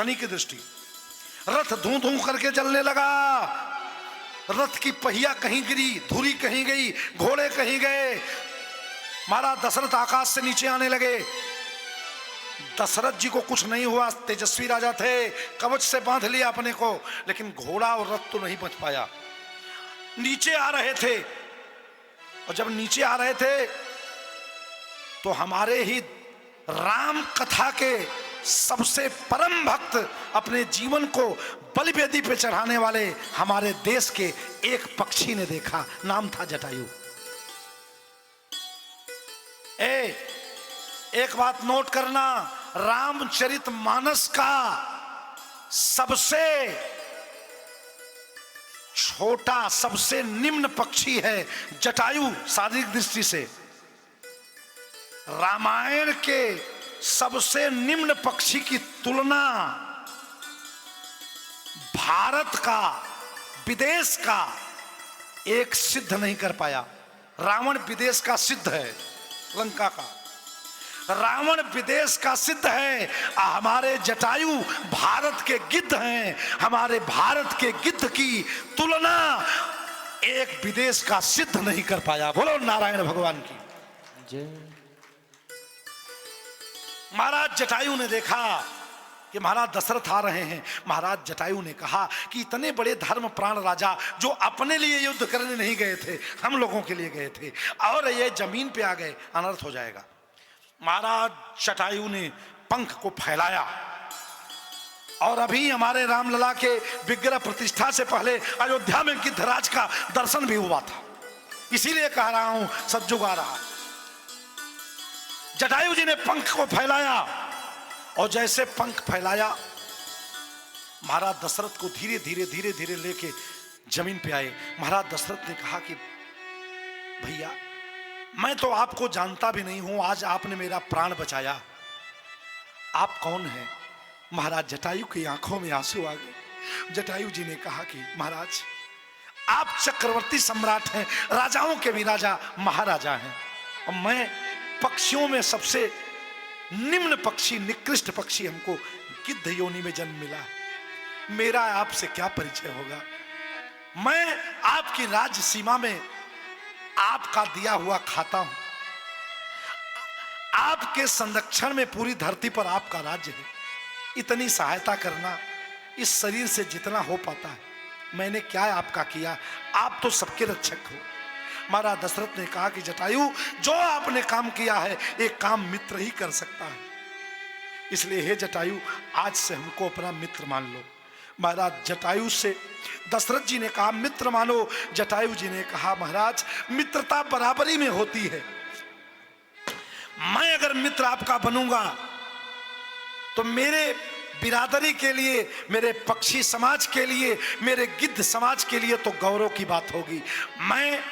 शनि की दृष्टि। रथ धू धू करके जलने लगा, रथ की पहिया कहीं गिरी, धुरी कहीं गई, घोड़े कहीं गए। महाराज दशरथ आकाश से नीचे आने लगे। दशरथ जी को कुछ नहीं हुआ, तेजस्वी राजा थे, कवच से बांध लिया अपने को, लेकिन घोड़ा और रथ तो नहीं बच पाया। नीचे आ रहे थे, और जब नीचे आ रहे थे तो हमारे ही राम कथा के सबसे परम भक्त, अपने जीवन को बलिवेदी पे चढ़ाने वाले हमारे देश के एक पक्षी ने देखा, नाम था जटायु। एक बात नोट करना, रामचरितमानस का सबसे छोटा, सबसे निम्न पक्षी है जटायु शारीरिक दृष्टि से। रामायण के सबसे निम्न पक्षी की तुलना भारत का, विदेश का एक सिद्ध नहीं कर पाया। रावण विदेश का सिद्ध है, लंका का। रावण विदेश का सिद्ध है, हमारे जटायु भारत के गिद्ध हैं। हमारे भारत के गिद्ध की तुलना एक विदेश का सिद्ध नहीं कर पाया। बोलो नारायण भगवान की जय। महाराज जटायु ने देखा कि महाराज दशरथ आ रहे हैं। महाराज जटायु ने कहा कि इतने बड़े धर्म प्राण राजा जो अपने लिए युद्ध करने नहीं गए थे, हम लोगों के लिए गए थे, और ये जमीन पे आ गए, अनर्थ हो जाएगा। महाराज जटायु ने पंख को फैलाया, और अभी हमारे रामलला के विग्रह प्रतिष्ठा से पहले अयोध्या में गिद्धराज का दर्शन भी हुआ था, इसीलिए कह रहा हूं सज्जुग आ रहा। जटायु जी ने पंख को फैलाया, और जैसे पंख फैलाया महाराज दशरथ को धीरे धीरे धीरे धीरे लेके जमीन पे आए। महाराज दशरथ ने कहा कि भैया, मैं तो आपको जानता भी नहीं हूं, आज आपने मेरा प्राण बचाया, आप कौन हैं? महाराज जटायु की आंखों में आंसू आ गए। जटायु जी ने कहा कि महाराज, आप चक्रवर्ती सम्राट हैं, राजाओं के भी राजा, महाराजा हैं, और मैं पक्षियों में सबसे निम्न पक्षी, निकृष्ट पक्षी, हमको गिद्ध योनि में जन्म मिला। मेरा आपसे क्या परिचय होगा? मैं आपकी राज्य सीमा में आपका दिया हुआ खाता हूं, आपके संरक्षण में पूरी धरती पर आपका राज्य है। इतनी सहायता करना इस शरीर से जितना हो पाता है, मैंने क्या आपका किया? आप तो सबके रक्षक हो। महाराज दशरथ ने कहा कि जटायु, जो आपने काम किया है एक काम मित्र ही कर सकता है, इसलिए हे जटायु, आज से हमको अपना मित्र मान लो। महाराज जटायु से दशरथ जी ने कहा मित्र मानो। जटायु जी ने कहा महाराज, मित्रता बराबरी में होती है। मैं अगर मित्र आपका बनूंगा तो मेरे बिरादरी के लिए, मेरे पक्षी समाज के लिए, मेरे गिद्ध समाज के लिए तो गौरव की बात होगी। मैं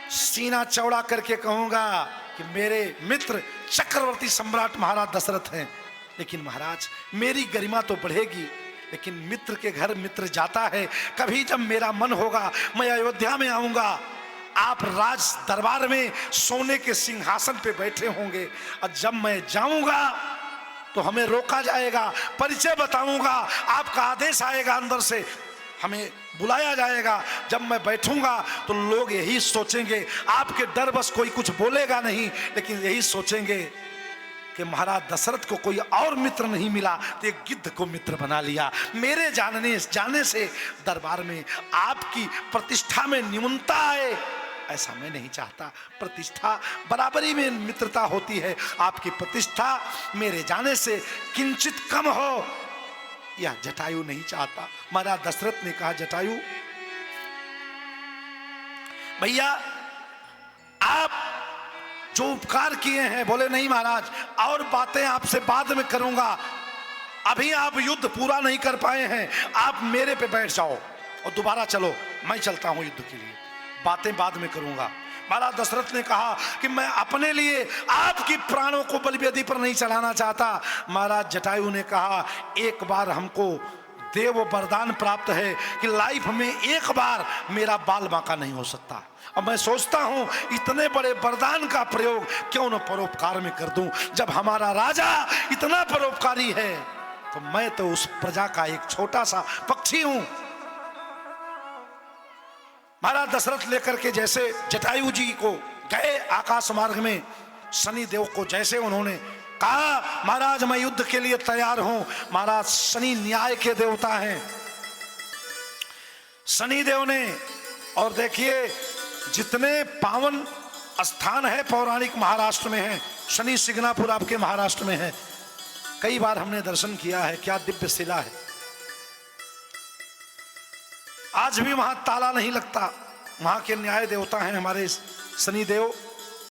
सीना चौड़ा करके कहूंगा कि मेरे मित्र चक्रवर्ती सम्राट महाराज दशरथ हैं। लेकिन महाराज, मेरी गरिमा तो बढ़ेगी, लेकिन मित्र के घर मित्र जाता है। कभी जब मेरा मन होगा मैं अयोध्या में आऊंगा, आप राज दरबार में सोने के सिंहासन पे बैठे होंगे, और जब मैं जाऊंगा तो हमें रोका जाएगा, परिचय बताऊंगा, आपका आदेश आएगा अंदर से, हमें बुलाया जाएगा। जब मैं बैठूंगा तो लोग यही सोचेंगे, आपके डर बस कोई कुछ बोलेगा नहीं, लेकिन यही सोचेंगे कि महाराज दशरथ को कोई और मित्र नहीं मिला तो एक गिद्ध को मित्र बना लिया। मेरे जाने से दरबार में आपकी प्रतिष्ठा में न्यूनता आए, ऐसा मैं नहीं चाहता। प्रतिष्ठा बराबरी में मित्रता होती है। आपकी प्रतिष्ठा मेरे जाने से किंचित कम हो, यह जटायु नहीं चाहता। महाराज दशरथ ने कहा जटायु, भैया आप जो उपकार किए हैं, बोले नहीं महाराज, और बातें आपसे बाद में करूंगा, अभी आप युद्ध पूरा नहीं कर पाए हैं, आप मेरे पे बैठ जाओ और दोबारा चलो, मैं चलता हूं युद्ध के लिए, बातें बाद में करूंगा। महाराज दशरथ ने कहा कि मैं अपने लिए आपकी प्राणों को बलिवेदी पर नहीं चढ़ाना चाहता। महाराज जटायु ने कहा एक बार हमको देव वरदान प्राप्त है कि लाइफ में एक बार मेरा बाल बांका नहीं हो सकता, और मैं सोचता हूं इतने बड़े वरदान का प्रयोग क्यों न परोपकार में कर दूं। जब हमारा राजा इतना परोपकारी है तो मैं तो उस प्रजा का एक छोटा सा पक्षी हूं। महाराज दशरथ लेकर के जैसे जटायु जी को गए आकाश मार्ग में, शनि देव को जैसे उन्होंने कहा महाराज मैं युद्ध के लिए तैयार हूं। महाराज शनि न्याय के देवता हैं, शनि देव ने, और देखिए जितने पावन स्थान है पौराणिक महाराष्ट्र में है, शनि सिग्नापुर आपके महाराष्ट्र में है, कई बार हमने दर्शन किया है, क्या दिव्य शिला है। आज भी वहां ताला नहीं लगता, वहां के न्याय देवता हैं हमारे शनि देव।